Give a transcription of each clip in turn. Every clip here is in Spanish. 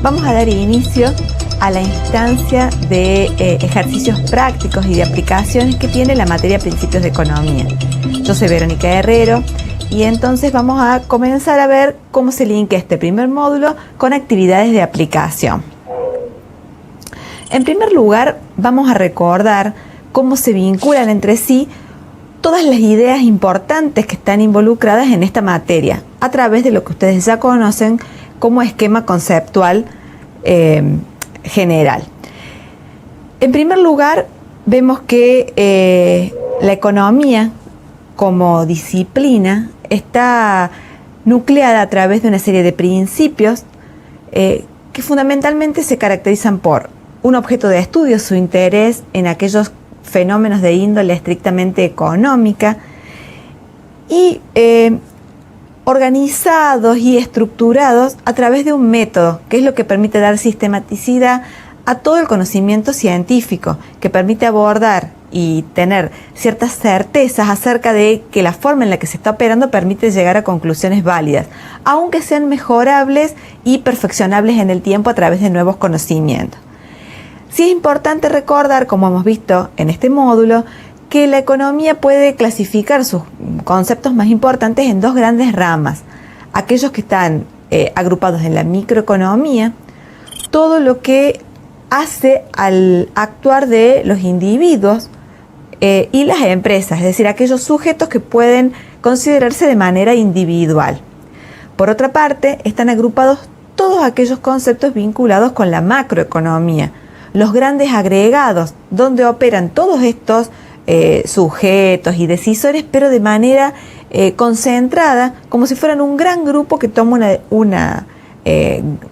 vamos a dar inicio a la instancia de ejercicios prácticos y de aplicaciones que tiene la materia Principios de Economía. Yo soy Verónica Herrero y entonces vamos a comenzar a ver cómo se linkea este primer módulo con actividades de aplicación. En primer lugar, vamos a recordar cómo se vinculan entre sí todas las ideas importantes que están involucradas en esta materia, a través de lo que ustedes ya conocen como esquema conceptual general. En primer lugar, vemos que la economía como disciplina está nucleada a través de una serie de principios que fundamentalmente se caracterizan por un objeto de estudio, su interés en aquellos fenómenos de índole estrictamente económica y organizados y estructurados a través de un método, que es lo que permite dar sistematicidad a todo el conocimiento científico, que permite abordar y tener ciertas certezas acerca de que la forma en la que se está operando permite llegar a conclusiones válidas, aunque sean mejorables y perfeccionables en el tiempo a través de nuevos conocimientos. Sí es importante recordar, como hemos visto en este módulo, que la economía puede clasificar sus conceptos más importantes en dos grandes ramas. Aquellos que están agrupados en la microeconomía, todo lo que hace al actuar de los individuos y las empresas, es decir, aquellos sujetos que pueden considerarse de manera individual. Por otra parte, están agrupados todos aquellos conceptos vinculados con la macroeconomía, los grandes agregados, donde operan todos estos sujetos y decisores, pero de manera concentrada, como si fueran un gran grupo que toma una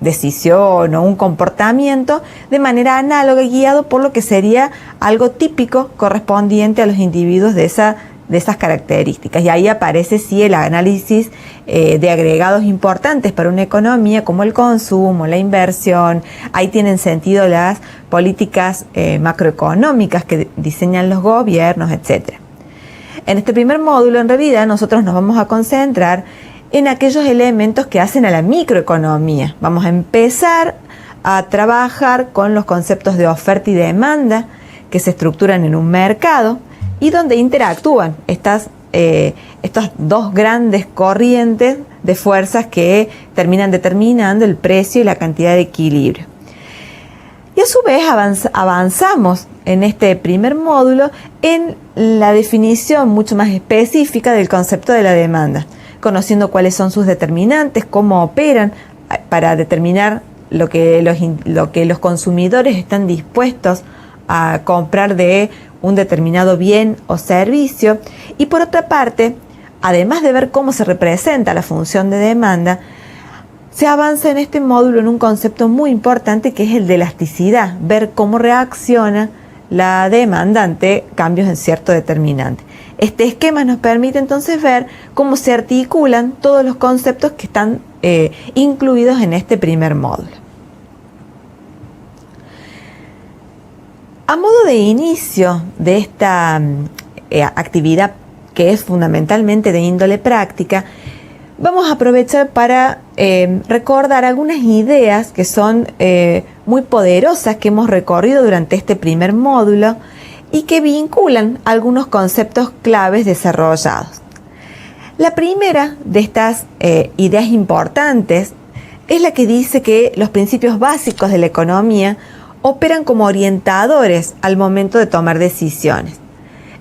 decisión o un comportamiento de manera análoga y guiado por lo que sería algo típico correspondiente a los individuos de esas características. Y ahí aparece sí el análisis de agregados importantes para una economía como el consumo, la inversión. Ahí tienen sentido las políticas macroeconómicas que diseñan los gobiernos, etc. En este primer módulo, en realidad, nosotros nos vamos a concentrar en aquellos elementos que hacen a la microeconomía. Vamos a empezar a trabajar con los conceptos de oferta y demanda que se estructuran en un mercado y donde interactúan estas dos grandes corrientes de fuerzas que terminan determinando el precio y la cantidad de equilibrio. Y a su vez avanzamos en este primer módulo en la definición mucho más específica del concepto de la demanda, conociendo cuáles son sus determinantes, cómo operan para determinar lo que los consumidores están dispuestos a comprar de un determinado bien o servicio. Y por otra parte, además de ver cómo se representa la función de demanda, se avanza en este módulo en un concepto muy importante que es el de elasticidad, ver cómo reacciona la demanda ante cambios en cierto determinante. Este esquema nos permite entonces ver cómo se articulan todos los conceptos que están incluidos en este primer módulo. A modo de inicio de esta actividad que es fundamentalmente de índole práctica, vamos a aprovechar para recordar algunas ideas que son muy poderosas que hemos recorrido durante este primer módulo y que vinculan algunos conceptos claves desarrollados. La primera de estas ideas importantes es la que dice que los principios básicos de la economía operan como orientadores al momento de tomar decisiones.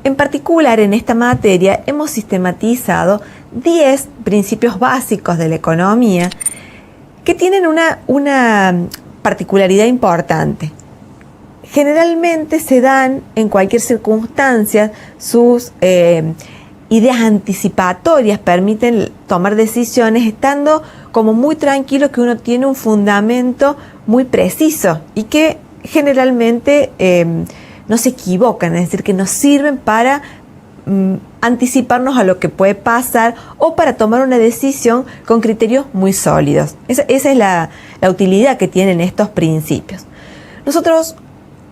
En particular, en esta materia hemos sistematizado 10 principios básicos de la economía que tienen una particularidad importante. Generalmente se dan en cualquier circunstancia, sus ideas anticipatorias permiten tomar decisiones estando como muy tranquilo que uno tiene un fundamento muy preciso y que generalmente no se equivocan, es decir, que nos sirven para anticiparnos a lo que puede pasar o para tomar una decisión con criterios muy sólidos. Esa es la utilidad que tienen estos principios. Nosotros,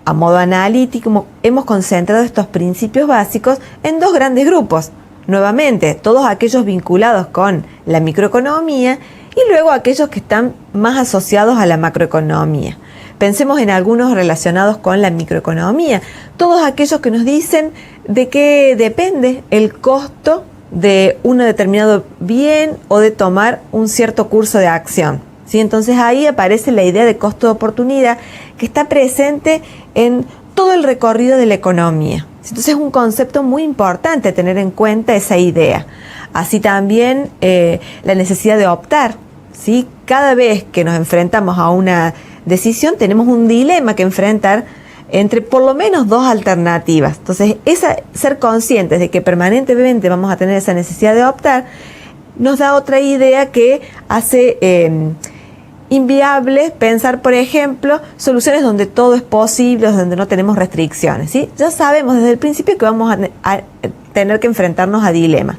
a modo analítico, hemos concentrado estos principios básicos en dos grandes grupos. Nuevamente, todos aquellos vinculados con la microeconomía y luego aquellos que están más asociados a la macroeconomía. Pensemos en algunos relacionados con la microeconomía, todos aquellos que nos dicen de qué depende el costo de un determinado bien o de tomar un cierto curso de acción, ¿sí? Entonces ahí aparece la idea de costo de oportunidad que está presente en todo el recorrido de la economía. Entonces es un concepto muy importante tener en cuenta esa idea. Así también la necesidad de optar, ¿sí? Cada vez que nos enfrentamos a una decisión tenemos un dilema que enfrentar entre por lo menos dos alternativas. Entonces, ser conscientes de que permanentemente vamos a tener esa necesidad de optar, nos da otra idea que hace inviable pensar, por ejemplo, soluciones donde todo es posible, donde no tenemos restricciones, ¿sí? Ya sabemos desde el principio que vamos a tener que enfrentarnos a dilemas.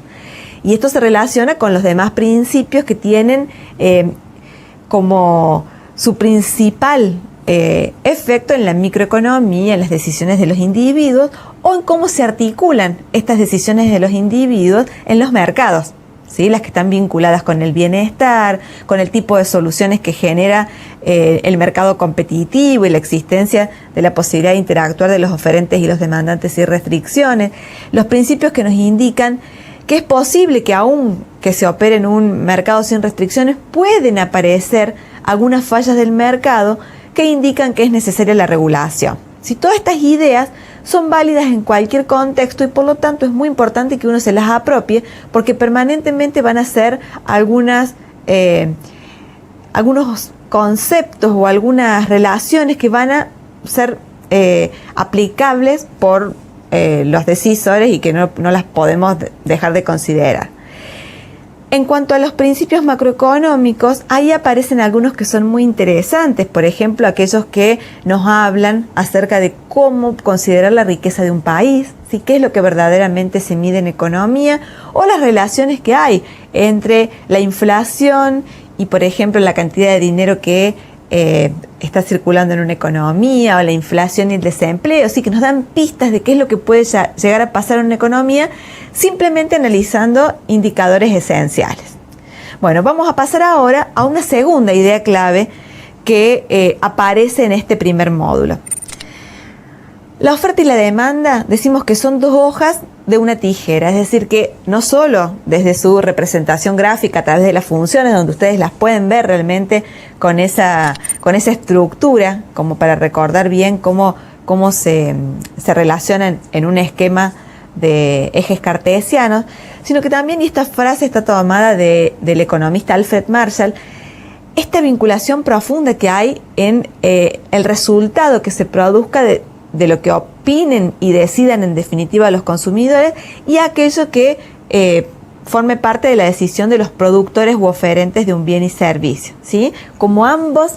Y esto se relaciona con los demás principios que tienen como su principal efecto en la microeconomía, en las decisiones de los individuos o en cómo se articulan estas decisiones de los individuos en los mercados, ¿sí? Las que están vinculadas con el bienestar, con el tipo de soluciones que genera el mercado competitivo y la existencia de la posibilidad de interactuar de los oferentes y los demandantes sin restricciones, los principios que nos indican que es posible que aún que se opere en un mercado sin restricciones pueden aparecer algunas fallas del mercado que indican que es necesaria la regulación. Si todas estas ideas son válidas en cualquier contexto y por lo tanto es muy importante que uno se las apropie porque permanentemente van a ser algunos conceptos o algunas relaciones que van a ser aplicables por los decisores y que no las podemos dejar de considerar. En cuanto a los principios macroeconómicos, ahí aparecen algunos que son muy interesantes, por ejemplo, aquellos que nos hablan acerca de cómo considerar la riqueza de un país, ¿sí? Qué es lo que verdaderamente se mide en economía, o las relaciones que hay entre la inflación y, por ejemplo, la cantidad de dinero que está circulando en una economía, o la inflación y el desempleo, sí, que nos dan pistas de qué es lo que puede llegar a pasar en una economía simplemente analizando indicadores esenciales. Bueno, vamos a pasar ahora a una segunda idea clave que aparece en este primer módulo. La oferta y la demanda decimos que son dos hojas de una tijera, es decir que no solo desde su representación gráfica a través de las funciones donde ustedes las pueden ver realmente con esa estructura como para recordar bien cómo se relacionan en un esquema de ejes cartesianos, sino que también, y esta frase está tomada del economista Alfred Marshall, esta vinculación profunda que hay en el resultado que se produzca de lo que opinen y decidan en definitiva los consumidores y aquello que forme parte de la decisión de los productores u oferentes de un bien y servicio, ¿sí? Como ambas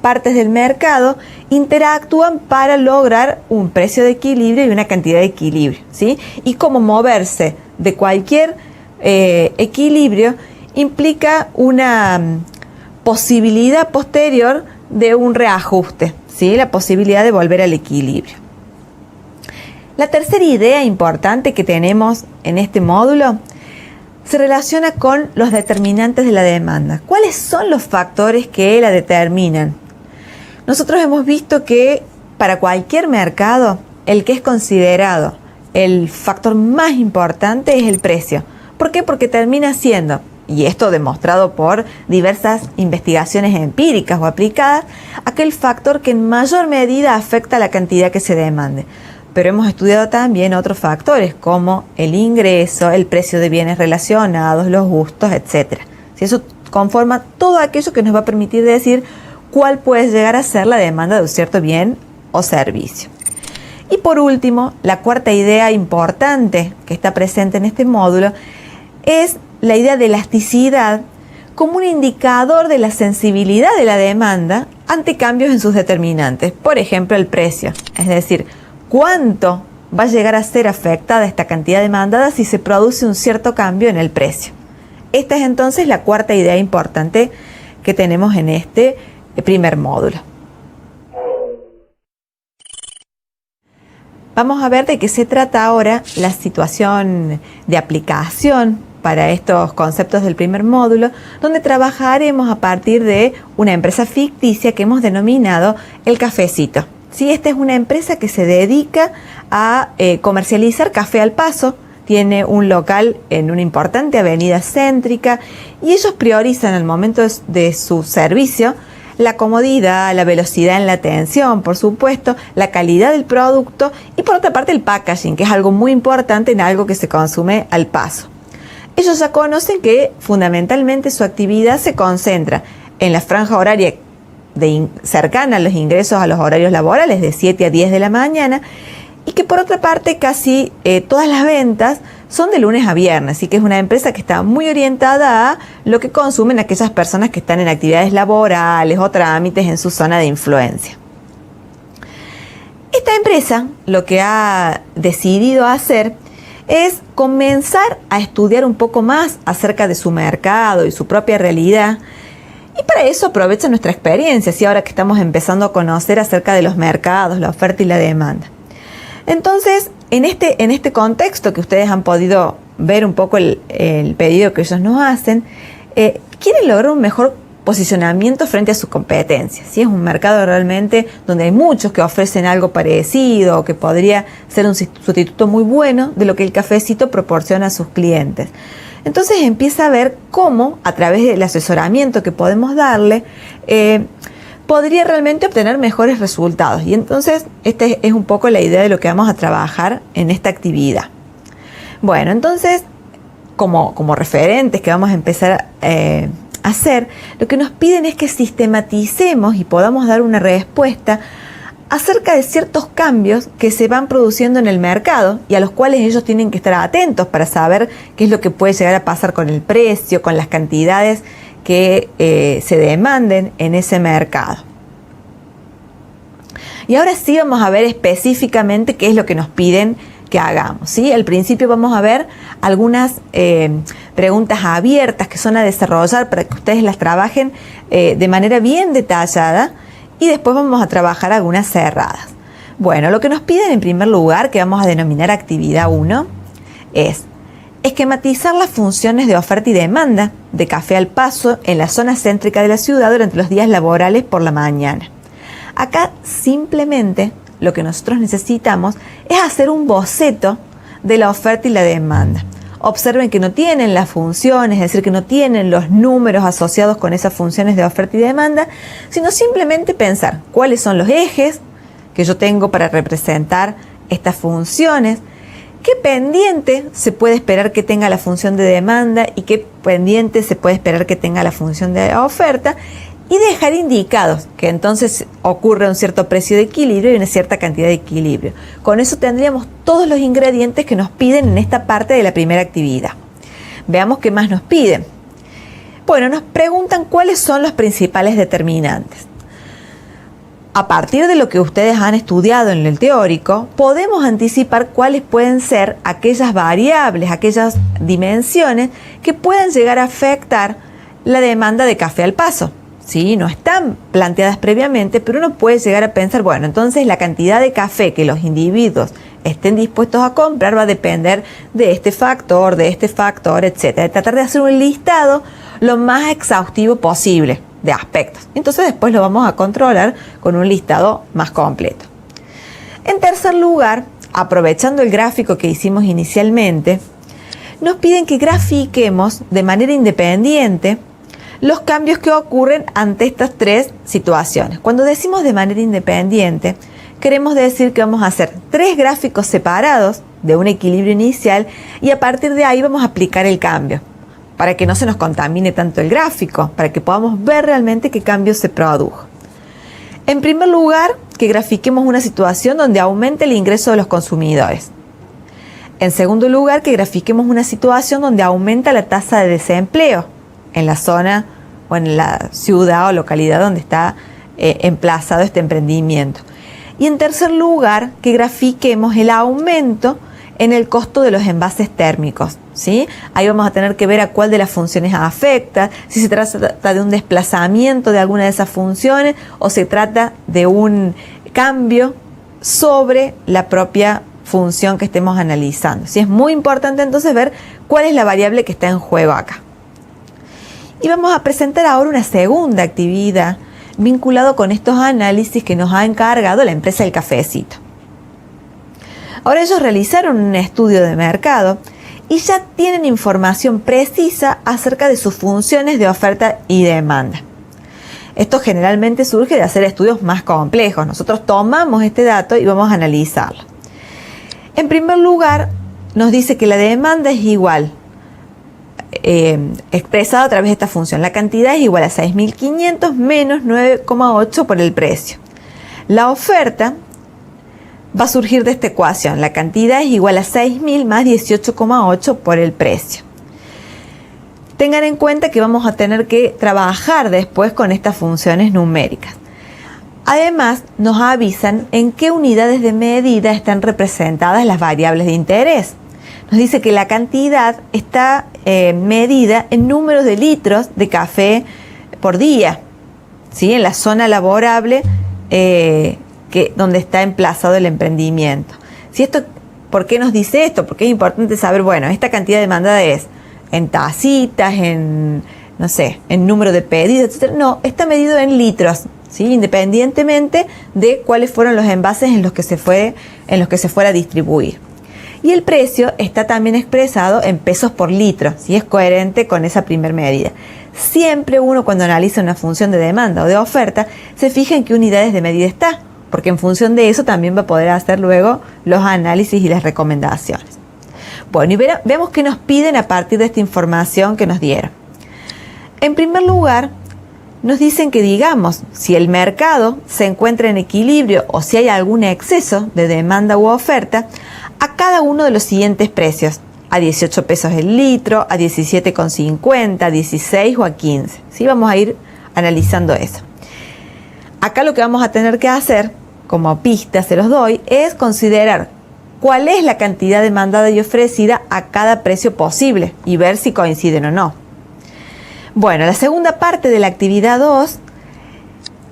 partes del mercado interactúan para lograr un precio de equilibrio y una cantidad de equilibrio, ¿sí? Y cómo moverse de cualquier equilibrio implica una posibilidad posterior de un reajuste, ¿sí? La posibilidad de volver al equilibrio. La tercera idea importante que tenemos en este módulo se relaciona con los determinantes de la demanda. ¿Cuáles son los factores que la determinan? Nosotros hemos visto que para cualquier mercado, el que es considerado el factor más importante es el precio. ¿Por qué? Porque termina siendo, y esto demostrado por diversas investigaciones empíricas o aplicadas, aquel factor que en mayor medida afecta la cantidad que se demande. Pero hemos estudiado también otros factores como el ingreso, el precio de bienes relacionados, los gustos, etc. Si eso conforma todo aquello que nos va a permitir decir cuál puede llegar a ser la demanda de un cierto bien o servicio. Y por último, la cuarta idea importante que está presente en este módulo es la idea de elasticidad como un indicador de la sensibilidad de la demanda ante cambios en sus determinantes. Por ejemplo, el precio, es decir, cuánto va a llegar a ser afectada esta cantidad demandada si se produce un cierto cambio en el precio. Esta es entonces la cuarta idea importante que tenemos en este primer módulo. Vamos a ver de qué se trata ahora la situación de aplicación para estos conceptos del primer módulo, donde trabajaremos a partir de una empresa ficticia que hemos denominado El Cafecito. ¿Sí? Esta es una empresa que se dedica a comercializar café al paso. Tiene un local en una importante avenida céntrica y ellos priorizan al momento de su servicio la comodidad, la velocidad en la atención, por supuesto, la calidad del producto y por otra parte el packaging, que es algo muy importante en algo que se consume al paso. Ellos ya conocen que fundamentalmente su actividad se concentra en la franja horaria cercana a los ingresos a los horarios laborales de 7 a 10 de la mañana y que por otra parte casi todas las ventas son de lunes a viernes, así que es una empresa que está muy orientada a lo que consumen aquellas personas que están en actividades laborales o trámites en su zona de influencia. Esta empresa lo que ha decidido hacer es comenzar a estudiar un poco más acerca de su mercado y su propia realidad. Y para eso aprovecha nuestra experiencia, ¿sí? Ahora que estamos empezando a conocer acerca de los mercados, la oferta y la demanda. Entonces, en este contexto que ustedes han podido ver un poco el pedido que ellos nos hacen, quieren lograr un mejor posicionamiento frente a su competencia. ¿Sí? Es un mercado realmente donde hay muchos que ofrecen algo parecido o que podría ser un sustituto muy bueno de lo que el cafecito proporciona a sus clientes. Entonces empieza a ver cómo, a través del asesoramiento que podemos darle, podría realmente obtener mejores resultados. Y entonces esta es un poco la idea de lo que vamos a trabajar en esta actividad. Bueno, entonces, como referentes que vamos a empezar a hacer, lo que nos piden es que sistematicemos y podamos dar una respuesta acerca de ciertos cambios que se van produciendo en el mercado y a los cuales ellos tienen que estar atentos para saber qué es lo que puede llegar a pasar con el precio, con las cantidades que se demanden en ese mercado. Y ahora sí vamos a ver específicamente qué es lo que nos piden que hagamos, ¿sí? Al principio vamos a ver algunas preguntas abiertas que son a desarrollar para que ustedes las trabajen de manera bien detallada y después vamos a trabajar algunas cerradas. Bueno, lo que nos piden en primer lugar, que vamos a denominar actividad 1, es esquematizar las funciones de oferta y demanda de café al paso en la zona céntrica de la ciudad durante los días laborales por la mañana. Acá simplemente lo que nosotros necesitamos es hacer un boceto de la oferta y la demanda. Observen que no tienen las funciones, es decir, que no tienen los números asociados con esas funciones de oferta y demanda, sino simplemente pensar cuáles son los ejes que yo tengo para representar estas funciones, qué pendiente se puede esperar que tenga la función de demanda y qué pendiente se puede esperar que tenga la función de oferta, y dejar indicados que entonces ocurre un cierto precio de equilibrio y una cierta cantidad de equilibrio. Con eso tendríamos todos los ingredientes que nos piden en esta parte de la primera actividad. Veamos qué más nos piden. Bueno, nos preguntan cuáles son los principales determinantes. A partir de lo que ustedes han estudiado en el teórico, podemos anticipar cuáles pueden ser aquellas variables, aquellas dimensiones que puedan llegar a afectar la demanda de café al paso. ¿Sí? No están planteadas previamente, pero uno puede llegar a pensar, bueno, entonces la cantidad de café que los individuos estén dispuestos a comprar va a depender de este factor, etc. Tratar de hacer un listado lo más exhaustivo posible de aspectos. Entonces después lo vamos a controlar con un listado más completo. En tercer lugar, aprovechando el gráfico que hicimos inicialmente, nos piden que grafiquemos de manera independiente los cambios que ocurren ante estas tres situaciones. Cuando decimos de manera independiente, queremos decir que vamos a hacer 3 gráficos separados de un equilibrio inicial y a partir de ahí vamos a aplicar el cambio, para que no se nos contamine tanto el gráfico, para que podamos ver realmente qué cambio se produjo. En primer lugar, que grafiquemos una situación donde aumente el ingreso de los consumidores. En segundo lugar, que grafiquemos una situación donde aumenta la tasa de desempleo en la zona o en la ciudad o localidad donde está emplazado este emprendimiento. Y en tercer lugar, que grafiquemos el aumento en el costo de los envases térmicos, ¿sí? Ahí vamos a tener que ver a cuál de las funciones afecta, si se trata de un desplazamiento de alguna de esas funciones o se trata de un cambio sobre la propia función que estemos analizando. Sí, es muy importante entonces ver ¿Cuál es la variable que está en juego acá? Y vamos a presentar ahora una segunda actividad vinculado con estos análisis que nos ha encargado la empresa El Cafecito. Ahora ellos realizaron un estudio de mercado y ya tienen información precisa acerca de sus funciones de oferta y demanda. Esto generalmente surge de hacer estudios más complejos. Nosotros tomamos este dato y vamos a analizarlo. En primer lugar, nos dice que la demanda es igual, expresada a través de esta función. La cantidad es igual a 6.500 menos 9,8 por el precio. La oferta va a surgir de esta ecuación. La cantidad es igual a 6.000 más 18,8 por el precio. Tengan en cuenta que vamos a tener que trabajar después con estas funciones numéricas. Además, nos avisan en qué unidades de medida están representadas las variables de interés. Nos dice que la cantidad está medida en números de litros de café por día, ¿sí? En la zona laborable donde está emplazado el emprendimiento. ¿Por qué nos dice esto? Porque es importante saber, bueno, esta cantidad demandada es en tacitas, en número de pedidos, etc. No, está medido en litros, ¿sí? Independientemente de cuáles fueron los envases en los que se fuera a distribuir. Y el precio está también expresado en pesos por litro, ¿sí? Es coherente con esa primer medida. Siempre uno, cuando analiza una función de demanda o de oferta, se fija en qué unidades de medida está, porque en función de eso también va a poder hacer luego los análisis y las recomendaciones. Bueno, y veamos qué nos piden a partir de esta información que nos dieron. En primer lugar, nos dicen que digamos si el mercado se encuentra en equilibrio o si hay algún exceso de demanda u oferta a cada uno de los siguientes precios: a 18 pesos el litro, a 17,50, a 16 o a 15. ¿Sí? Vamos a ir analizando eso. Acá lo que vamos a tener que hacer, como pista se los doy, es considerar cuál es la cantidad demandada y ofrecida a cada precio posible y ver si coinciden o no. Bueno, la segunda parte de la actividad 2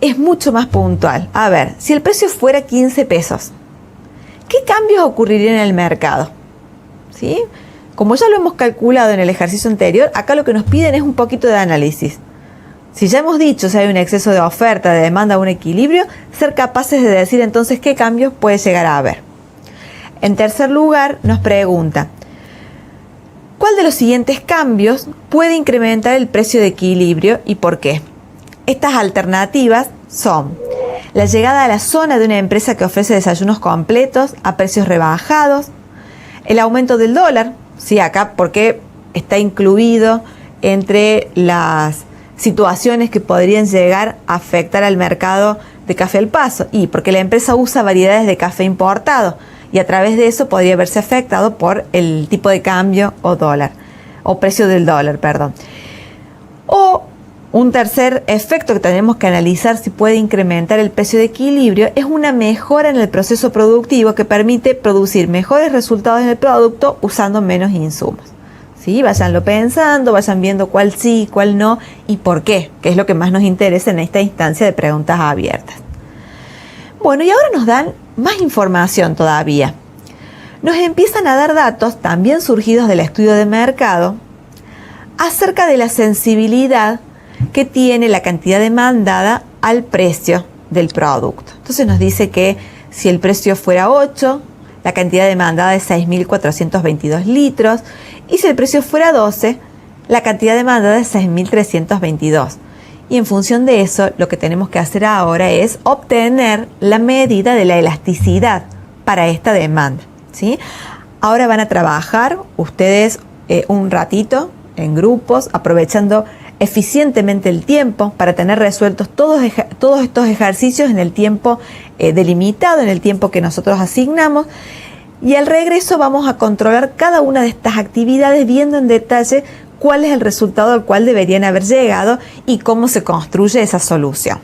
es mucho más puntual. A ver, si el precio fuera 15 pesos, ¿qué cambios ocurrirían en el mercado? ¿Sí? Como ya lo hemos calculado en el ejercicio anterior, acá lo que nos piden es un poquito de análisis. Si ya hemos dicho si hay un exceso de oferta, de demanda o un equilibrio, ser capaces de decir entonces qué cambios puede llegar a haber. En tercer lugar, nos pregunta, ¿cuál de los siguientes cambios puede incrementar el precio de equilibrio y por qué? Estas alternativas son la llegada a la zona de una empresa que ofrece desayunos completos a precios rebajados, el aumento del dólar, sí, acá porque está incluido entre las situaciones que podrían llegar a afectar al mercado de café al paso, y porque la empresa usa variedades de café importado y a través de eso podría verse afectado por el tipo de cambio o precio del dólar, perdón. O un tercer efecto que tenemos que analizar si puede incrementar el precio de equilibrio es una mejora en el proceso productivo que permite producir mejores resultados en el producto usando menos insumos. ¿Sí? Váyanlo pensando, vayan viendo cuál sí, cuál no y por qué, que es lo que más nos interesa en esta instancia de preguntas abiertas. Bueno, y ahora nos dan más información todavía. Nos empiezan a dar datos, también surgidos del estudio de mercado, acerca de la sensibilidad que tiene la cantidad demandada al precio del producto. Entonces nos dice que si el precio fuera 8, la cantidad demandada es 6.422 litros, y si el precio fuera 12, la cantidad demandada es 6.322. Y en función de eso, lo que tenemos que hacer ahora es obtener la medida de la elasticidad para esta demanda, ¿sí? Ahora van a trabajar ustedes un ratito en grupos, aprovechando eficientemente el tiempo para tener resueltos todos estos ejercicios en el tiempo delimitado, en el tiempo que nosotros asignamos. Y al regreso vamos a controlar cada una de estas actividades viendo en detalle cuál es el resultado al cual deberían haber llegado y cómo se construye esa solución.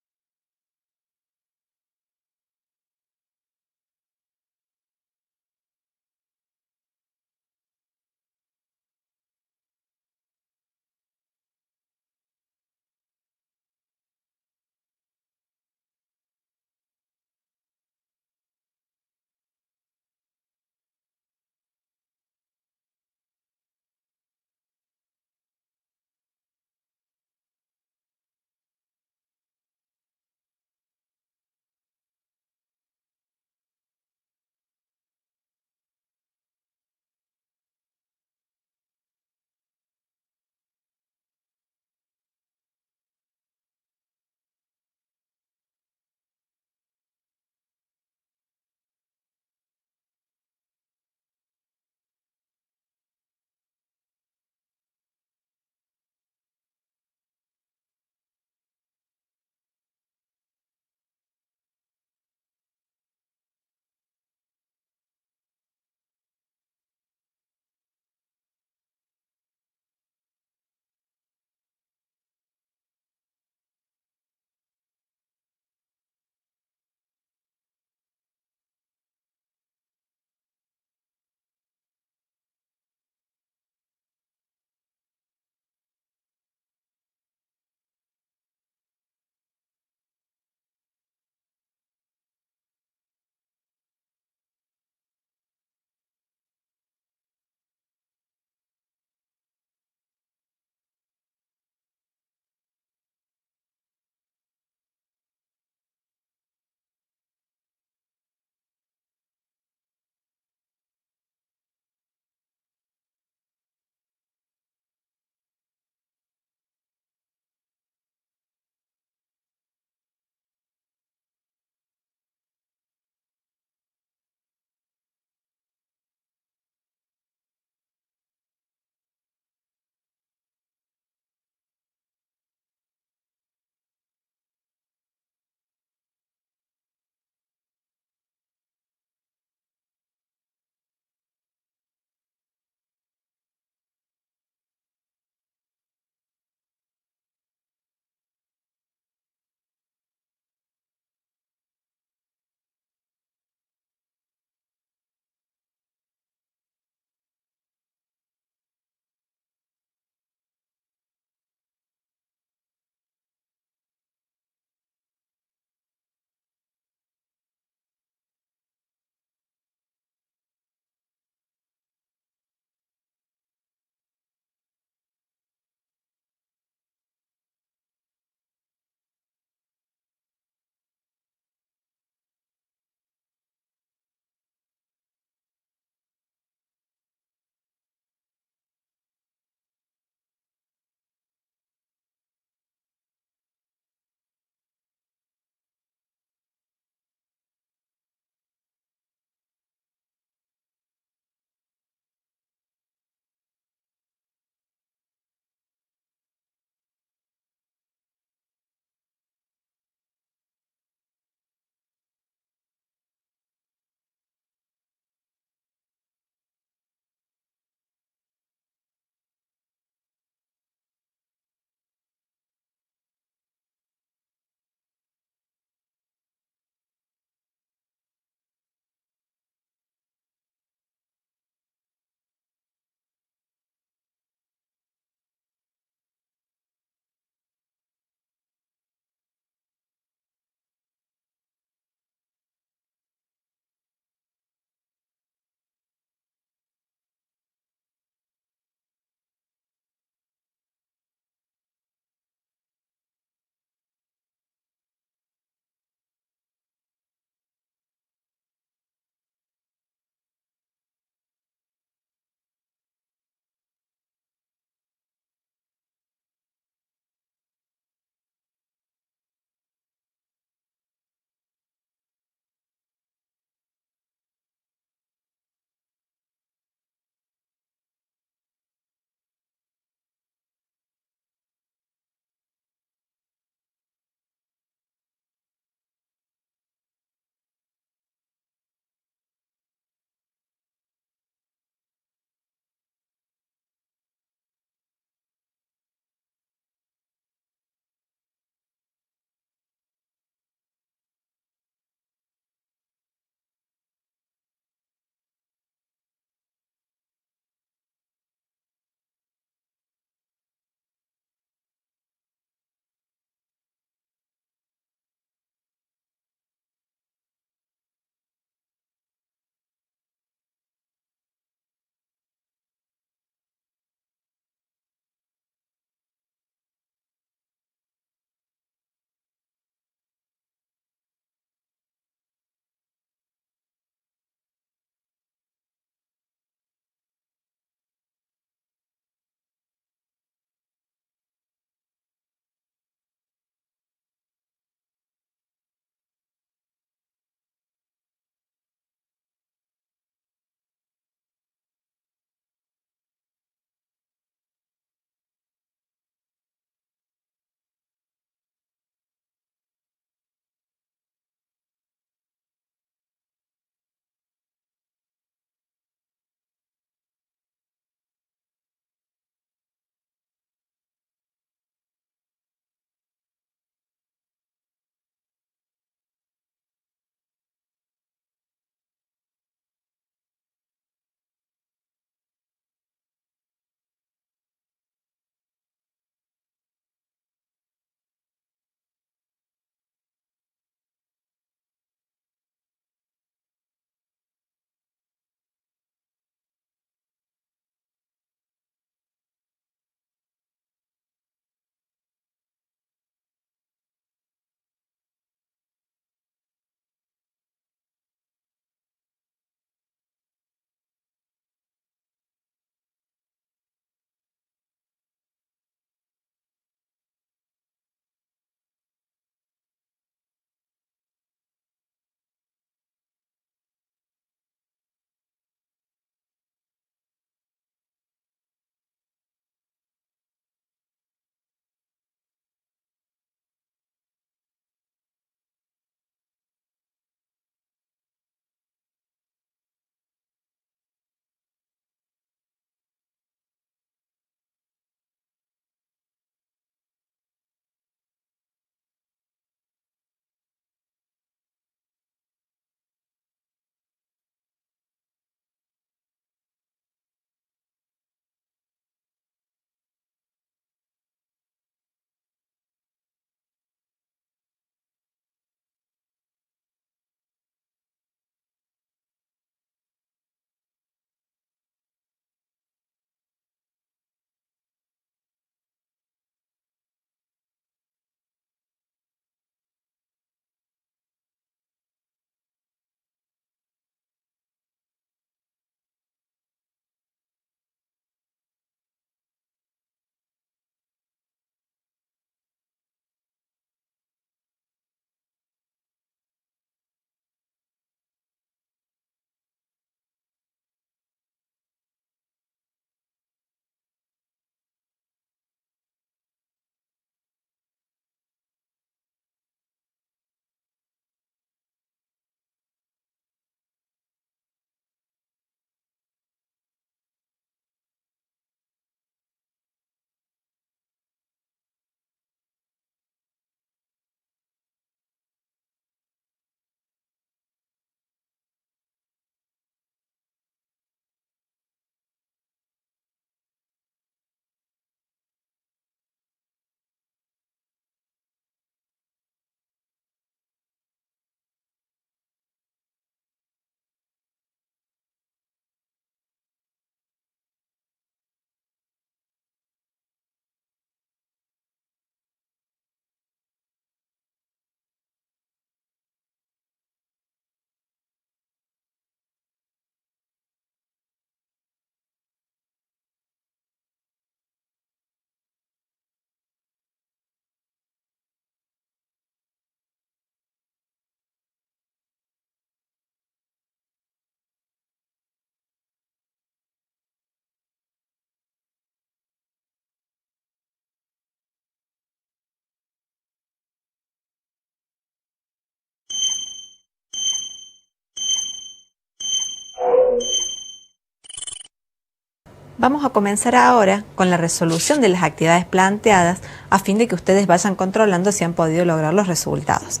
Vamos a comenzar ahora con la resolución de las actividades planteadas a fin de que ustedes vayan controlando si han podido lograr los resultados.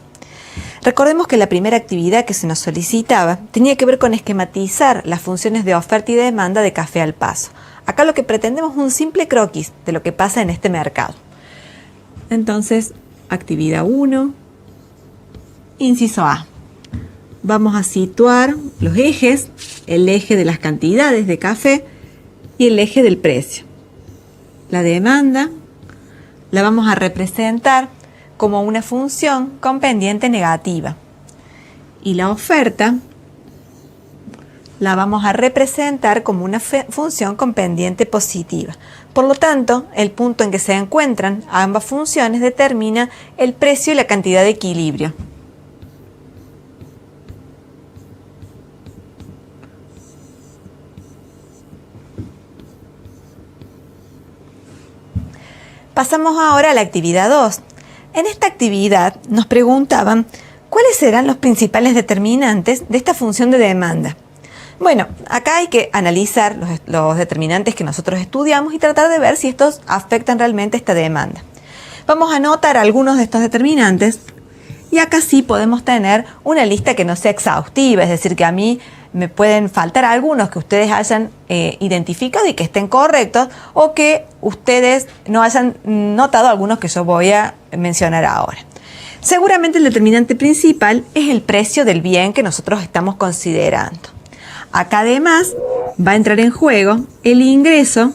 Recordemos que la primera actividad que se nos solicitaba tenía que ver con esquematizar las funciones de oferta y demanda de Café al Paso. Acá lo que pretendemos es un simple croquis de lo que pasa en este mercado. Entonces, actividad 1, inciso A. Vamos a situar los ejes, el eje de las cantidades de café y el eje del precio. La demanda la vamos a representar como una función con pendiente negativa. Y la oferta la vamos a representar como una función con pendiente positiva. Por lo tanto, el punto en que se encuentran ambas funciones determina el precio y la cantidad de equilibrio. Pasamos ahora a la actividad 2. En esta actividad nos preguntaban cuáles serán los principales determinantes de esta función de demanda. Bueno, acá hay que analizar los determinantes que nosotros estudiamos y tratar de ver si estos afectan realmente esta demanda. Vamos a anotar algunos de estos determinantes y acá sí podemos tener una lista que no sea exhaustiva, es decir, que a mí me pueden faltar algunos que ustedes hayan identificado y que estén correctos, o que ustedes no hayan notado algunos que yo voy a mencionar ahora. Seguramente el determinante principal es el precio del bien que nosotros estamos considerando. Acá además va a entrar en juego el ingreso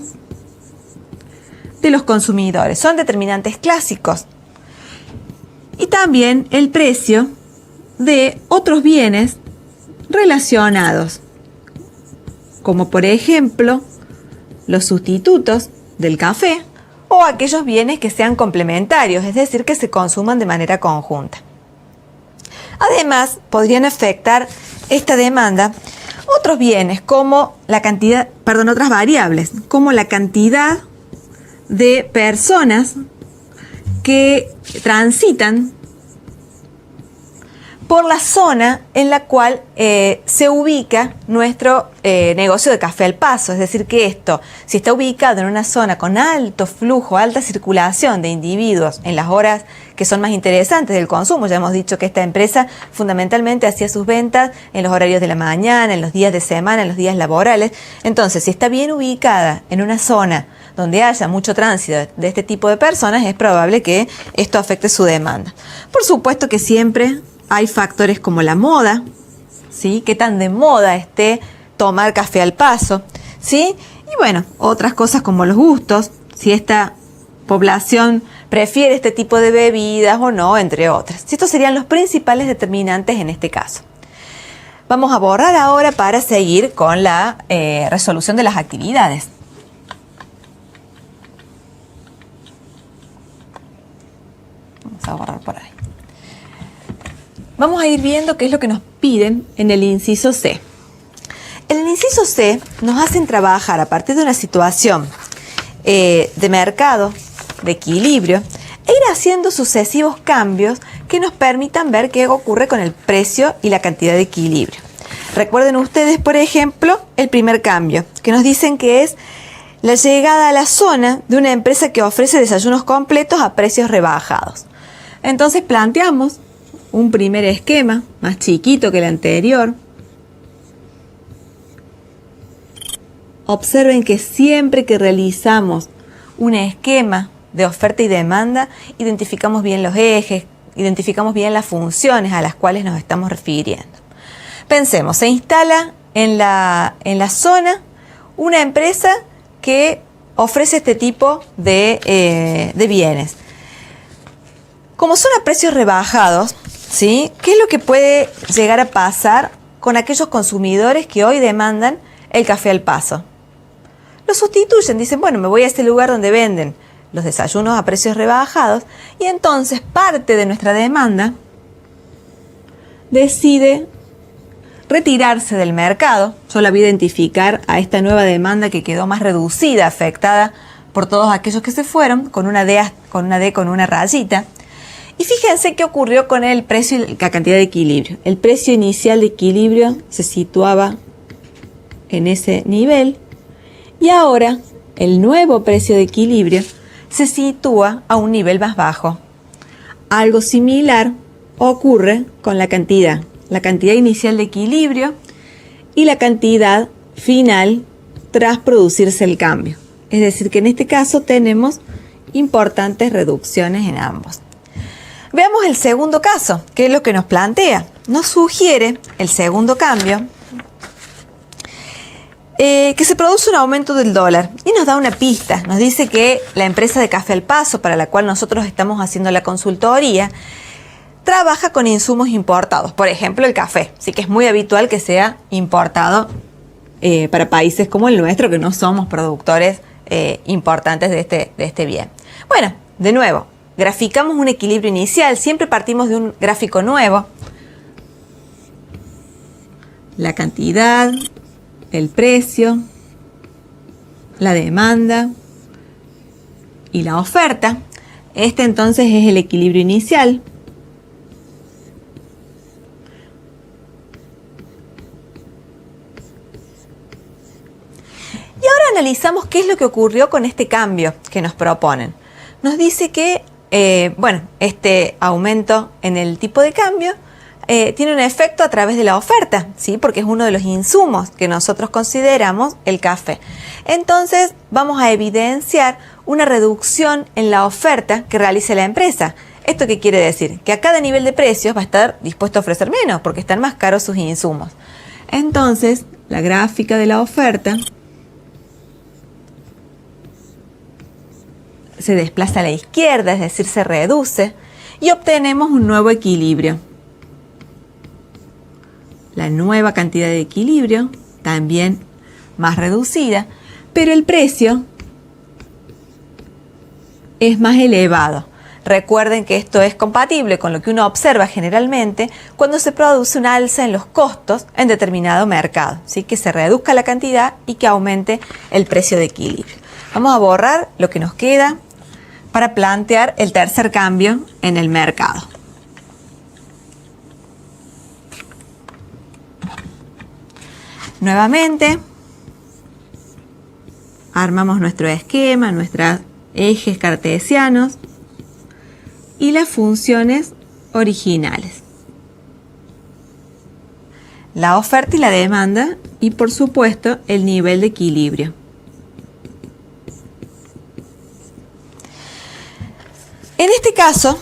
de los consumidores. Son determinantes clásicos. Y también el precio de otros bienes relacionados, como por ejemplo los sustitutos del café o aquellos bienes que sean complementarios, es decir, que se consuman de manera conjunta. Además, podrían afectar esta demanda otros bienes como otras variables, como la cantidad de personas que transitan por la zona en la cual se ubica nuestro negocio de Café al Paso. Es decir, que esto, si está ubicado en una zona con alto flujo, alta circulación de individuos en las horas que son más interesantes del consumo, ya hemos dicho que esta empresa fundamentalmente hacía sus ventas en los horarios de la mañana, en los días de semana, en los días laborales. Entonces, si está bien ubicada en una zona donde haya mucho tránsito de este tipo de personas, es probable que esto afecte su demanda. Por supuesto que siempre hay factores como la moda, ¿sí? Qué tan de moda esté tomar Café al Paso, ¿sí? Y bueno, otras cosas como los gustos, si esta población prefiere este tipo de bebidas o no, entre otras. Estos serían los principales determinantes en este caso. Vamos a borrar ahora para seguir con la resolución de las actividades. Vamos a borrar por ahí. Vamos a ir viendo qué es lo que nos piden en el inciso C. En el inciso C nos hacen trabajar a partir de una situación de mercado, de equilibrio, e ir haciendo sucesivos cambios que nos permitan ver qué ocurre con el precio y la cantidad de equilibrio. Recuerden ustedes, por ejemplo, el primer cambio, que nos dicen que es la llegada a la zona de una empresa que ofrece desayunos completos a precios rebajados. Entonces planteamos un primer esquema, más chiquito que el anterior. Observen que siempre que realizamos un esquema de oferta y demanda, identificamos bien los ejes, identificamos bien las funciones a las cuales nos estamos refiriendo. Pensemos, se instala en la zona una empresa que ofrece este tipo de bienes. Como son a precios rebajados, ¿sí? ¿Qué es lo que puede llegar a pasar con aquellos consumidores que hoy demandan el Café al Paso? Lo sustituyen, dicen, bueno, me voy a este lugar donde venden los desayunos a precios rebajados, y entonces parte de nuestra demanda decide retirarse del mercado. Yo la voy a identificar a esta nueva demanda que quedó más reducida, afectada por todos aquellos que se fueron, con una D con una rayita. Y fíjense qué ocurrió con el precio y la cantidad de equilibrio. El precio inicial de equilibrio se situaba en ese nivel Y ahora el nuevo precio de equilibrio se sitúa a un nivel más bajo. Algo similar ocurre con la cantidad inicial de equilibrio y la cantidad final tras producirse el cambio. Es decir, que en este caso tenemos importantes reducciones en ambos. Veamos el segundo caso, que es lo que nos plantea. Nos sugiere el segundo cambio que se produce un aumento del dólar y nos da una pista. Nos dice que la empresa de Café al Paso, para la cual nosotros estamos haciendo la consultoría, trabaja con insumos importados, por ejemplo el café. Así que es muy habitual que sea importado para países como el nuestro, que no somos productores importantes de este bien. Bueno, de nuevo, graficamos un equilibrio inicial. Siempre partimos de un gráfico nuevo. La cantidad, el precio, la demanda y la oferta. Este entonces es el equilibrio inicial. Y ahora analizamos qué es lo que ocurrió con este cambio que nos proponen. Nos dice que, este aumento en el tipo de cambio tiene un efecto a través de la oferta, ¿sí? Porque es uno de los insumos que nosotros consideramos el café. Entonces vamos a evidenciar una reducción en la oferta que realice la empresa. ¿Esto qué quiere decir? Que a cada nivel de precios va a estar dispuesto a ofrecer menos porque están más caros sus insumos. Entonces, la gráfica de la oferta se desplaza a la izquierda, es decir, se reduce y obtenemos un nuevo equilibrio. La nueva cantidad de equilibrio, también más reducida, pero el precio es más elevado. Recuerden que esto es compatible con lo que uno observa generalmente cuando se produce un alza en los costos en determinado mercado, ¿sí? Que se reduzca la cantidad y que aumente el precio de equilibrio. Vamos a borrar lo que nos queda para plantear el tercer cambio en el mercado. Nuevamente, armamos nuestro esquema, nuestros ejes cartesianos y las funciones originales. La oferta y la demanda y, por supuesto, el nivel de equilibrio. En este caso,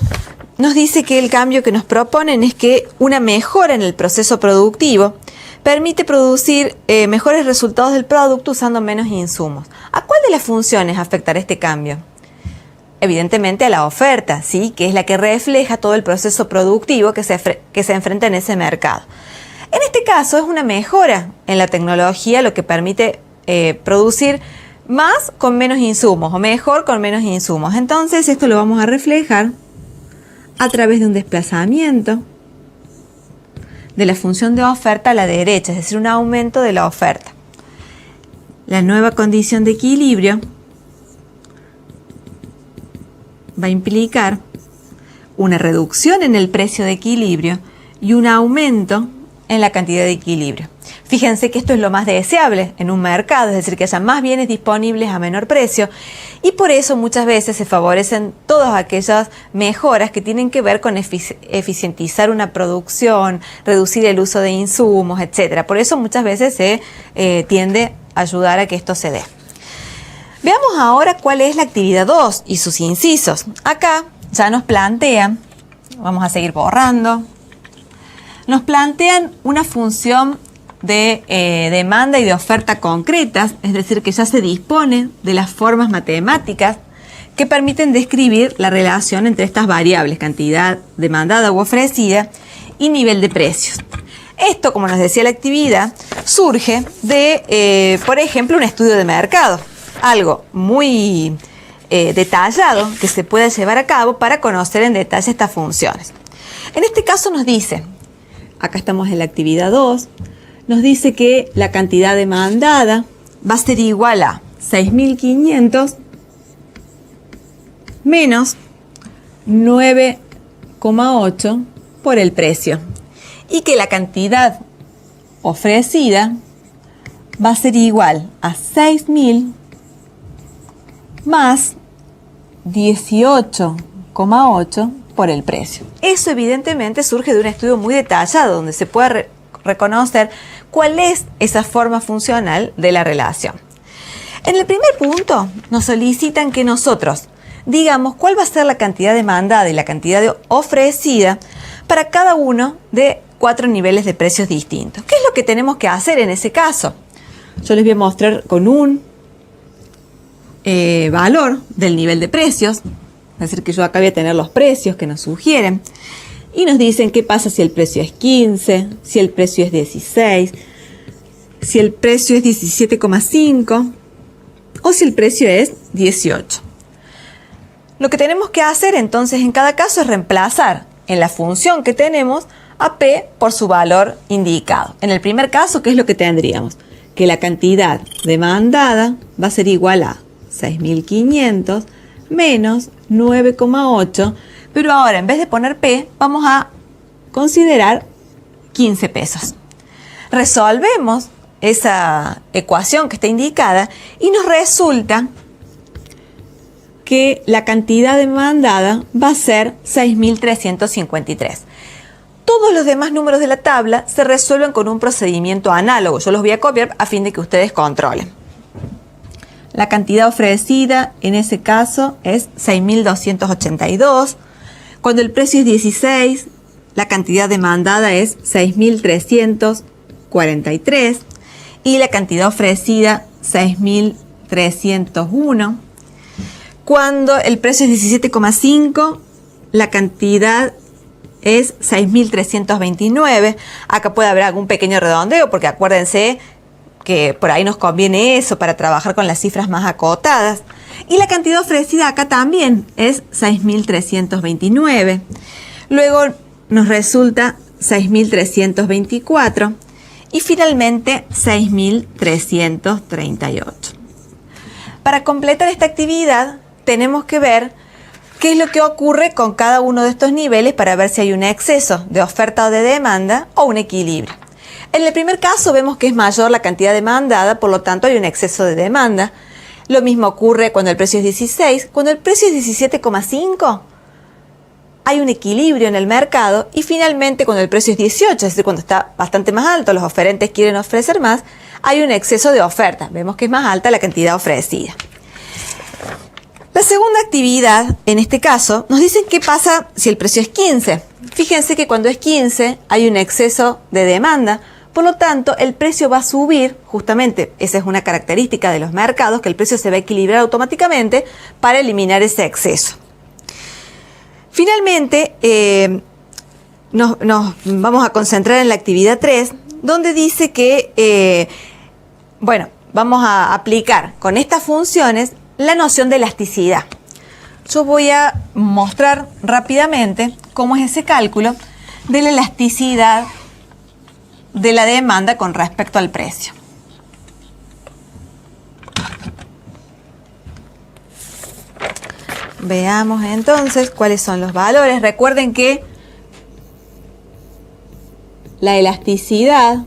nos dice que el cambio que nos proponen es que una mejora en el proceso productivo permite producir mejores resultados del producto usando menos insumos. ¿A cuál de las funciones afectará este cambio? Evidentemente a la oferta, ¿sí? Que es la que refleja todo el proceso productivo que se enfrenta en ese mercado. En este caso es una mejora en la tecnología, lo que permite producir más con menos insumos o mejor con menos insumos. Entonces esto lo vamos a reflejar a través de un desplazamiento de la función de oferta a la derecha, es decir, un aumento de la oferta. La nueva condición de equilibrio va a implicar una reducción en el precio de equilibrio y un aumento en la cantidad de equilibrio. Fíjense que esto es lo más deseable en un mercado, es decir, que haya más bienes disponibles a menor precio, y por eso muchas veces se favorecen todas aquellas mejoras que tienen que ver con eficientizar una producción, reducir el uso de insumos, etc. Por eso muchas veces se tiende a ayudar a que esto se dé. Veamos ahora cuál es la actividad 2 y sus incisos. Acá ya nos plantean, vamos a seguir borrando, nos plantean una función de demanda y de oferta concretas, es decir, que ya se dispone de las formas matemáticas que permiten describir la relación entre estas variables, cantidad demandada u ofrecida y nivel de precios. Esto, como nos decía la actividad, surge de, por ejemplo, un estudio de mercado, algo muy detallado que se puede llevar a cabo para conocer en detalle estas funciones. En este caso nos dice, acá estamos en la actividad 2, nos dice que la cantidad demandada va a ser igual a 6.500 menos 9,8 por el precio y que la cantidad ofrecida va a ser igual a 6.000 más 18,8 por el precio. Eso evidentemente surge de un estudio muy detallado donde se puede reconocer cuál es esa forma funcional de la relación. En el primer punto nos solicitan que nosotros digamos cuál va a ser la cantidad demandada y la cantidad ofrecida para cada uno de 4 niveles de precios distintos. ¿Qué es lo que tenemos que hacer en ese caso? Yo les voy a mostrar con un valor del nivel de precios, es decir, que yo acá voy a tener los precios que nos sugieren y nos dicen qué pasa si el precio es 15, si el precio es 16, si el precio es 17,5 o si el precio es 18. Lo que tenemos que hacer entonces en cada caso es reemplazar en la función que tenemos a P por su valor indicado. En el primer caso, ¿qué es lo que tendríamos? Que la cantidad demandada va a ser igual a 6.500 menos 9,8, pero ahora en vez de poner P, vamos a considerar 15 pesos. Resolvemos esa ecuación que está indicada y nos resulta que la cantidad demandada va a ser 6.353. Todos los demás números de la tabla se resuelven con un procedimiento análogo. Yo los voy a copiar a fin de que ustedes controlen. La cantidad ofrecida en ese caso es 6.282. Cuando el precio es 16, la cantidad demandada es 6.343 y la cantidad ofrecida 6.301. Cuando el precio es 17,5, la cantidad es 6.329. Acá puede haber algún pequeño redondeo porque acuérdense que por ahí nos conviene eso para trabajar con las cifras más acotadas. Y la cantidad ofrecida acá también es 6.329. Luego nos resulta 6.324 y finalmente 6.338. Para completar esta actividad tenemos que ver qué es lo que ocurre con cada uno de estos niveles para ver si hay un exceso de oferta o de demanda o un equilibrio. En el primer caso vemos que es mayor la cantidad demandada, por lo tanto hay un exceso de demanda. Lo mismo ocurre cuando el precio es 16. Cuando el precio es 17,5 hay un equilibrio en el mercado y finalmente cuando el precio es 18, es decir, cuando está bastante más alto, los oferentes quieren ofrecer más, hay un exceso de oferta. Vemos que es más alta la cantidad ofrecida. La segunda actividad, en este caso, nos dicen qué pasa si el precio es 15. Fíjense que cuando es 15 hay un exceso de demanda, por lo tanto el precio va a subir, justamente esa es una característica de los mercados, que el precio se va a equilibrar automáticamente para eliminar ese exceso. Finalmente, nos vamos a concentrar en la actividad 3, donde dice que, vamos a aplicar con estas funciones la noción de elasticidad. Yo voy a mostrar rápidamente cómo es ese cálculo de la elasticidad de la demanda con respecto al precio. Veamos entonces cuáles son los valores. Recuerden que la elasticidad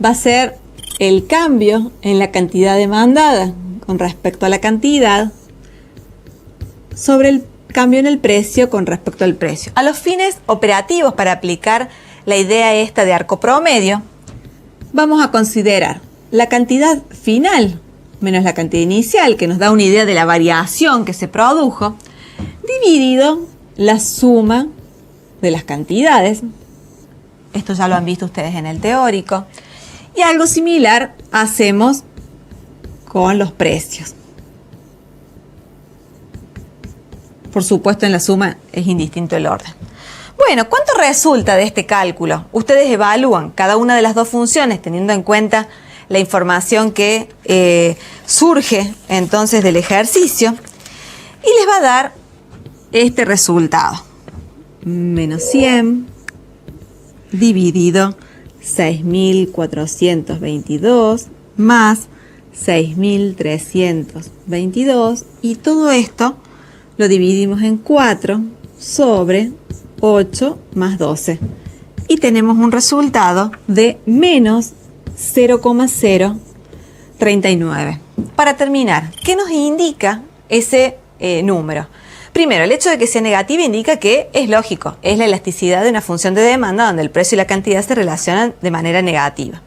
va a ser el cambio en la cantidad demandada con respecto a la cantidad sobre el cambio en el precio con respecto al precio. A los fines operativos, para aplicar la idea esta de arco promedio, vamos a considerar la cantidad final menos la cantidad inicial, que nos da una idea de la variación que se produjo, dividido la suma de las cantidades. Esto ya lo han visto ustedes en el teórico. Y algo similar hacemos con los precios. Por supuesto, en la suma es indistinto el orden. Bueno, ¿cuánto resulta de este cálculo? Ustedes evalúan cada una de las dos funciones teniendo en cuenta la información que surge entonces del ejercicio y les va a dar este resultado. Menos 100 dividido 6.422 más 6.322 y todo esto lo dividimos en 4 sobre 8 más 12 y tenemos un resultado de menos 0,0 39. Para terminar, ¿qué nos indica ese número? Primero, el hecho de que sea negativa indica que es lógico, es la elasticidad de una función de demanda donde el precio y la cantidad se relacionan de manera negativa.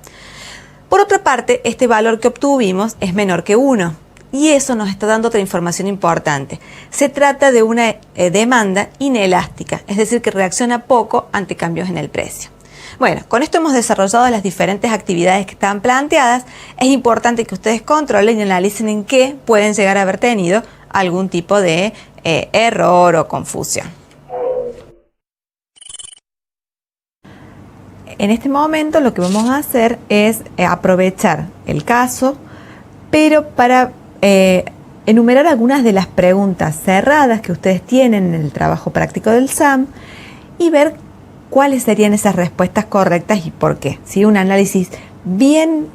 Por otra parte, este valor que obtuvimos es menor que 1 y eso nos está dando otra información importante. Se trata de una demanda inelástica, es decir, que reacciona poco ante cambios en el precio. Bueno, con esto hemos desarrollado las diferentes actividades que están planteadas. Es importante que ustedes controlen y analicen en qué pueden llegar a haber tenido algún tipo de error o confusión. En este momento lo que vamos a hacer es aprovechar el caso, pero para enumerar algunas de las preguntas cerradas que ustedes tienen en el trabajo práctico del SAM y ver cuáles serían esas respuestas correctas y por qué. ¿Sí? Un análisis bien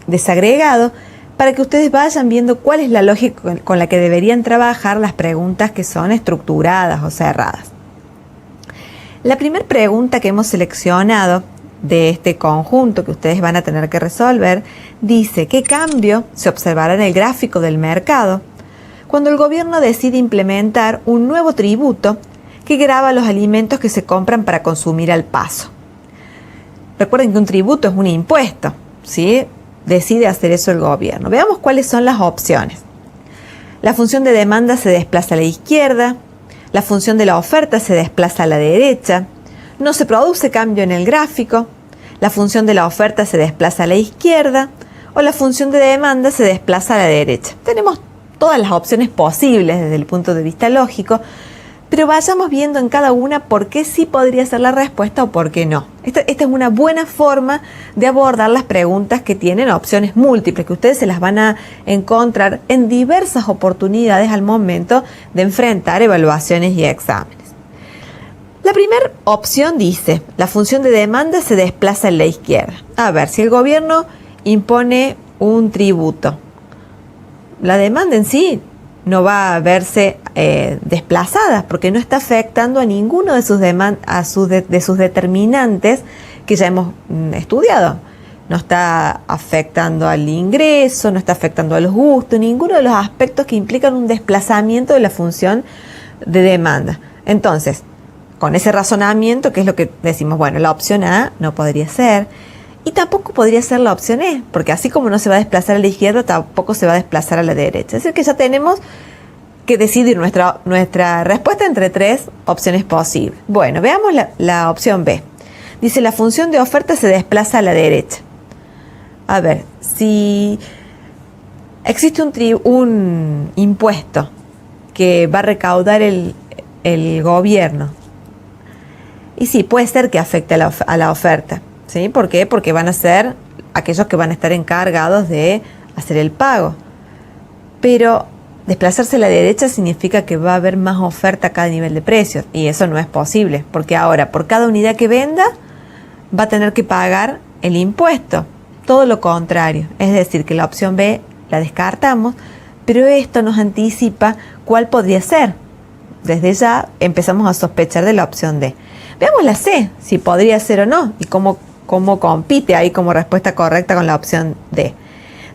desagregado para que ustedes vayan viendo cuál es la lógica con la que deberían trabajar las preguntas que son estructuradas o cerradas. La primera pregunta que hemos seleccionado de este conjunto que ustedes van a tener que resolver dice: ¿qué cambio se observará en el gráfico del mercado cuando el gobierno decide implementar un nuevo tributo que grava los alimentos que se compran para consumir al paso? Recuerden que un tributo es un impuesto, ¿sí? Decide hacer eso el gobierno. Veamos cuáles son las opciones. La función de demanda se desplaza a la izquierda, la función de la oferta se desplaza a la derecha, no se produce cambio en el gráfico, la función de la oferta se desplaza a la izquierda o la función de demanda se desplaza a la derecha. Tenemos todas las opciones posibles desde el punto de vista lógico, pero vayamos viendo en cada una por qué sí podría ser la respuesta o por qué no. Esta es una buena forma de abordar las preguntas que tienen opciones múltiples, que ustedes se las van a encontrar en diversas oportunidades al momento de enfrentar evaluaciones y exámenes. La primera opción dice: la función de demanda se desplaza a la izquierda. A ver, si el gobierno impone un tributo, la demanda en sí no va a verse desplazada porque no está afectando a ninguno de sus determinantes que ya hemos estudiado. No está afectando al ingreso, no está afectando a los gustos, ninguno de los aspectos que implican un desplazamiento de la función de demanda. Entonces, con ese razonamiento, ¿qué es lo que decimos? Bueno, la opción A no podría ser y tampoco podría ser la opción E, porque así como no se va a desplazar a la izquierda, tampoco se va a desplazar a la derecha. Es decir, que ya tenemos que decidir nuestra respuesta entre tres opciones posibles. Bueno, veamos la opción B. Dice: la función de oferta se desplaza a la derecha. A ver, si existe un impuesto que va a recaudar el gobierno, y sí, puede ser que afecte a la oferta. ¿Sí? ¿Por qué? Porque van a ser aquellos que van a estar encargados de hacer el pago. Pero desplazarse a la derecha significa que va a haber más oferta a cada nivel de precios. Y eso no es posible, porque ahora por cada unidad que venda va a tener que pagar el impuesto. Todo lo contrario. Es decir, que la opción B la descartamos, pero esto nos anticipa cuál podría ser. Desde ya empezamos a sospechar de la opción D. Veamos la C, si podría ser o no, y cómo compite ahí como respuesta correcta con la opción D.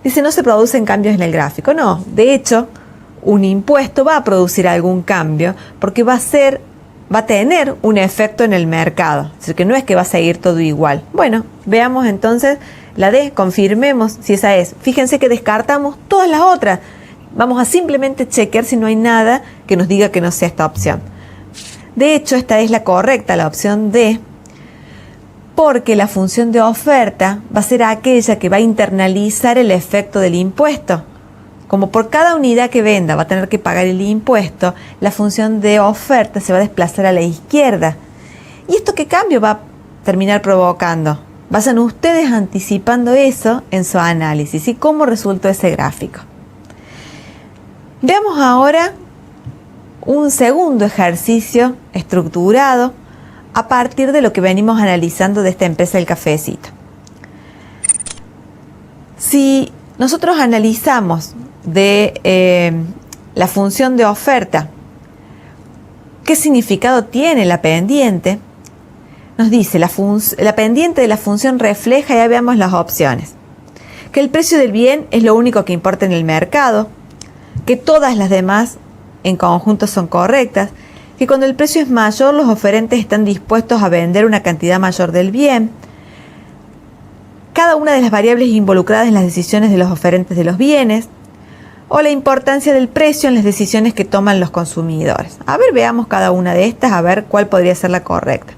Dice: no se producen cambios en el gráfico. No, de hecho, un impuesto va a producir algún cambio porque va a tener un efecto en el mercado. Es decir, que no es que va a seguir todo igual. Bueno, veamos entonces la D, confirmemos si esa es. Fíjense que descartamos todas las otras. Vamos a simplemente chequear si no hay nada que nos diga que no sea esta opción. De hecho, esta es la correcta, la opción D, porque la función de oferta va a ser aquella que va a internalizar el efecto del impuesto. Como por cada unidad que venda va a tener que pagar el impuesto, la función de oferta se va a desplazar a la izquierda. ¿Y esto qué cambio va a terminar provocando? Vayan ustedes anticipando eso en su análisis y cómo resultó ese gráfico. Veamos ahora un segundo ejercicio estructurado a partir de lo que venimos analizando de esta empresa del cafecito. Si nosotros analizamos de la función de oferta, ¿qué significado tiene la pendiente? Nos dice la pendiente de la función refleja, ya veamos las opciones. que el precio del bien es lo único que importa en el mercado, que todas las demás en conjunto son correctas, que cuando el precio es mayor los oferentes están dispuestos a vender una cantidad mayor del bien, cada una de las variables involucradas en las decisiones de los oferentes de los bienes, o la importancia del precio en las decisiones que toman los consumidores. A ver, veamos cada una de estas, a ver cuál podría ser la correcta.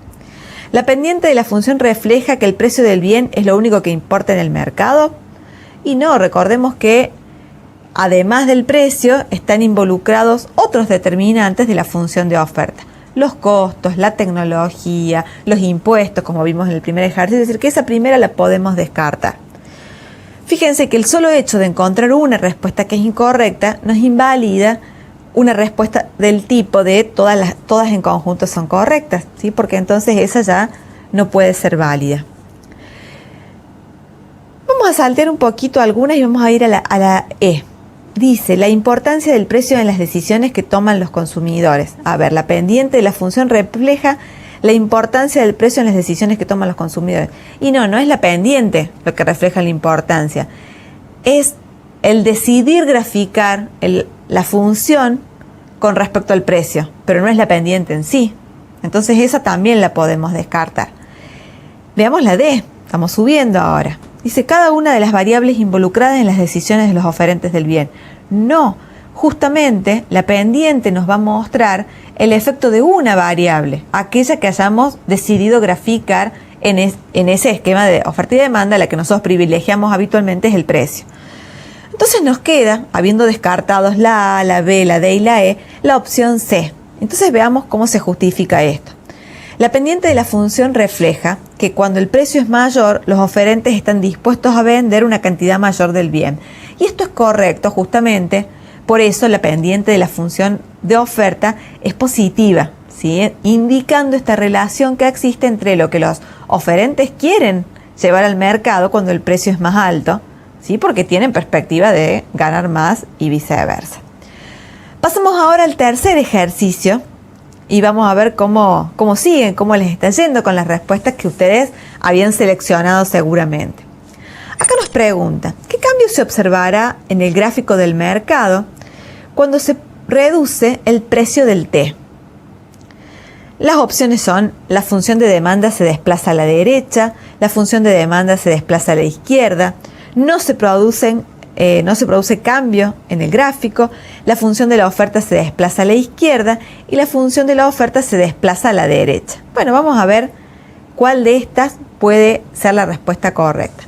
La pendiente de la función refleja que el precio del bien es lo único que importa en el mercado. Y no, recordemos que además del precio están involucrados otros determinantes de la función de oferta. Los costos, la tecnología, los impuestos, como vimos en el primer ejercicio, es decir, que esa primera la podemos descartar. Fíjense que el solo hecho de encontrar una respuesta que es incorrecta nos invalida una respuesta del tipo de todas en conjunto son correctas, ¿sí? Porque entonces esa ya no puede ser válida. Vamos a saltear un poquito algunas y vamos a ir a la E. Dice, la importancia del precio en las decisiones que toman los consumidores. A ver, la pendiente de la función refleja la importancia del precio en las decisiones que toman los consumidores. Y no es la pendiente lo que refleja la importancia. Es el decidir graficar la función con respecto al precio, pero no es la pendiente en sí. Entonces esa también la podemos descartar. Veamos la D, estamos subiendo ahora. Dice, cada una de las variables involucradas en las decisiones de los oferentes del bien. No, justamente la pendiente nos va a mostrar el efecto de una variable, aquella que hayamos decidido graficar en ese esquema de oferta y demanda. La que nosotros privilegiamos habitualmente es el precio. Entonces nos queda, habiendo descartados la A, la B, la D y la E, la opción C. Entonces veamos cómo se justifica esto. La pendiente de la función refleja que cuando el precio es mayor, los oferentes están dispuestos a vender una cantidad mayor del bien. Y esto es correcto, justamente, por eso la pendiente de la función de oferta es positiva, ¿sí? Indicando esta relación que existe entre lo que los oferentes quieren llevar al mercado cuando el precio es más alto, ¿sí? Porque tienen perspectiva de ganar más y viceversa. Pasamos ahora al tercer ejercicio y vamos a ver cómo siguen, cómo les está yendo con las respuestas que ustedes habían seleccionado seguramente. Acá nos pregunta, ¿qué cambio se observará en el gráfico del mercado cuando se reduce el precio del té? Las opciones son, la función de demanda se desplaza a la derecha, la función de demanda se desplaza a la izquierda, no se produce cambio en el gráfico, la función de la oferta se desplaza a la izquierda y la función de la oferta se desplaza a la derecha. Bueno, vamos a ver cuál de estas puede ser la respuesta correcta.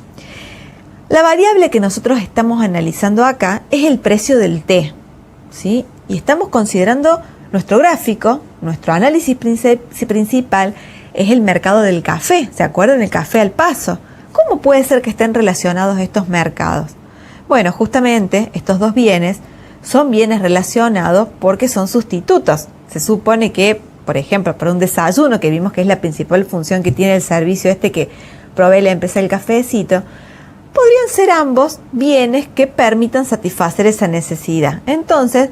La variable que nosotros estamos analizando acá es el precio del té, ¿sí? Y estamos considerando nuestro gráfico, nuestro análisis principal es el mercado del café. ¿Se acuerdan? El café al paso. ¿Cómo puede ser que estén relacionados estos mercados? Bueno, justamente estos dos bienes son bienes relacionados porque son sustitutos. Se supone que, por ejemplo, para un desayuno, que vimos que es la principal función que tiene el servicio que provee la empresa del cafecito, podrían ser ambos bienes que permitan satisfacer esa necesidad. Entonces,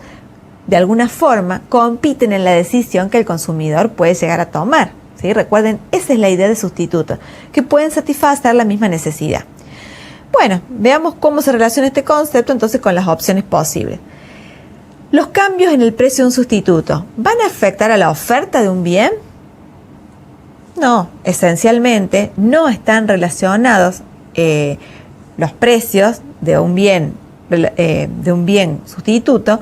de alguna forma, compiten en la decisión que el consumidor puede llegar a tomar, ¿sí? Recuerden, esa es la idea de sustituto, que pueden satisfacer la misma necesidad. Bueno, veamos cómo se relaciona este concepto entonces con las opciones posibles. ¿Los cambios en el precio de un sustituto van a afectar a la oferta de un bien? No, esencialmente no están relacionados los precios de un bien sustituto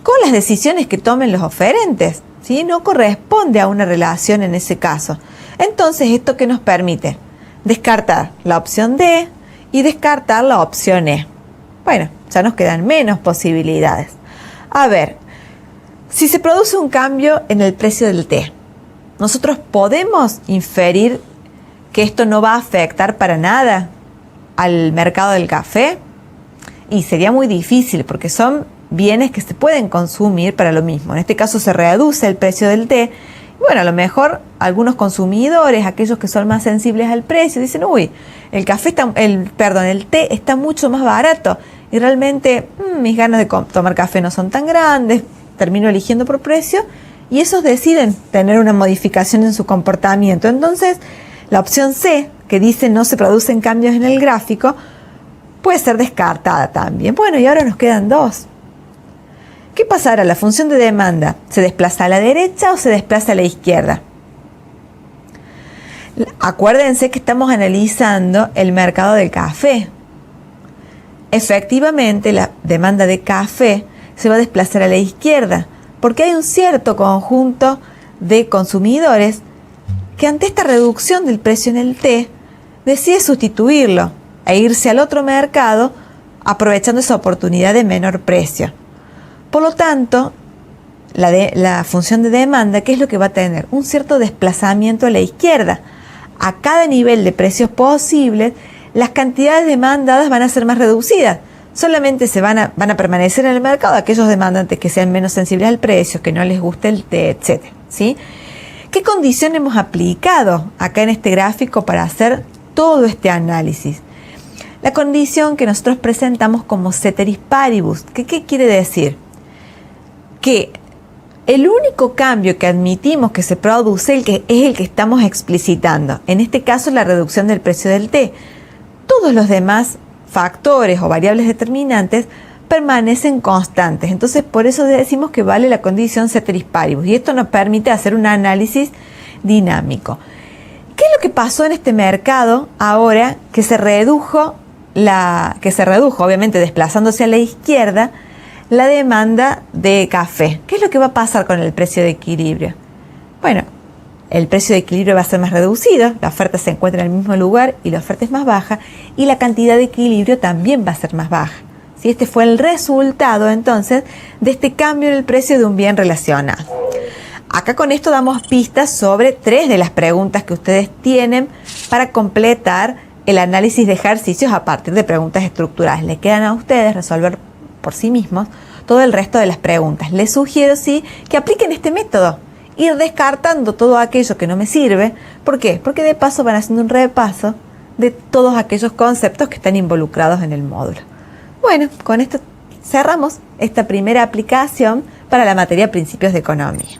con las decisiones que tomen los oferentes, ¿sí? No corresponde a una relación en ese caso. Entonces, ¿esto qué nos permite? Descartar la opción D y descartar la opción E. Bueno, ya nos quedan menos posibilidades. A ver, si se produce un cambio en el precio del té, ¿nosotros podemos inferir que esto no va a afectar para nada al mercado del café? Y sería muy difícil porque son bienes que se pueden consumir para lo mismo. En este caso se reduce el precio del té. Bueno, a lo mejor algunos consumidores, aquellos que son más sensibles al precio, dicen, uy, el té está mucho más barato y realmente mis ganas de tomar café no son tan grandes, termino eligiendo por precio y esos deciden tener una modificación en su comportamiento. Entonces, la opción C, que dice no se producen cambios en el gráfico, puede ser descartada también. Bueno, y ahora nos quedan dos. ¿Qué pasará? ¿La función de demanda se desplaza a la derecha o se desplaza a la izquierda? Acuérdense que estamos analizando el mercado del café. Efectivamente, la demanda de café se va a desplazar a la izquierda, porque hay un cierto conjunto de consumidores que ante esta reducción del precio en el té decide sustituirlo e irse al otro mercado aprovechando esa oportunidad de menor precio. Por lo tanto, la función de demanda, ¿qué es lo que va a tener? Un cierto desplazamiento a la izquierda. A cada nivel de precios posibles, las cantidades demandadas van a ser más reducidas. Solamente van a permanecer en el mercado aquellos demandantes que sean menos sensibles al precio, que no les guste el té, etc. ¿Sí? ¿Qué condición hemos aplicado acá en este gráfico para hacer todo este análisis? La condición que nosotros presentamos como ceteris paribus. ¿Qué quiere decir? Que el único cambio que admitimos que se produce es el que estamos explicitando. En este caso, la reducción del precio del té. Todos los demás factores o variables determinantes permanecen constantes. Entonces, por eso decimos que vale la condición ceteris paribus. Y esto nos permite hacer un análisis dinámico. ¿Qué es lo que pasó en este mercado ahora que se redujo, obviamente desplazándose a la izquierda, la demanda de café? ¿Qué es lo que va a pasar con el precio de equilibrio? Bueno, el precio de equilibrio va a ser más reducido, la oferta se encuentra en el mismo lugar y la oferta es más baja, y la cantidad de equilibrio también va a ser más baja. ¿Sí? Este fue el resultado entonces de este cambio en el precio de un bien relacionado. Acá con esto damos pistas sobre 3 de las preguntas que ustedes tienen para completar el análisis de ejercicios a partir de preguntas estructurales. Le quedan a ustedes resolver por sí mismos todo el resto de las preguntas. Les sugiero sí que apliquen este método, ir descartando todo aquello que no me sirve. ¿Por qué? Porque de paso van haciendo un repaso de todos aquellos conceptos que están involucrados en el módulo. Bueno, con esto cerramos esta primera aplicación para la materia Principios de Economía.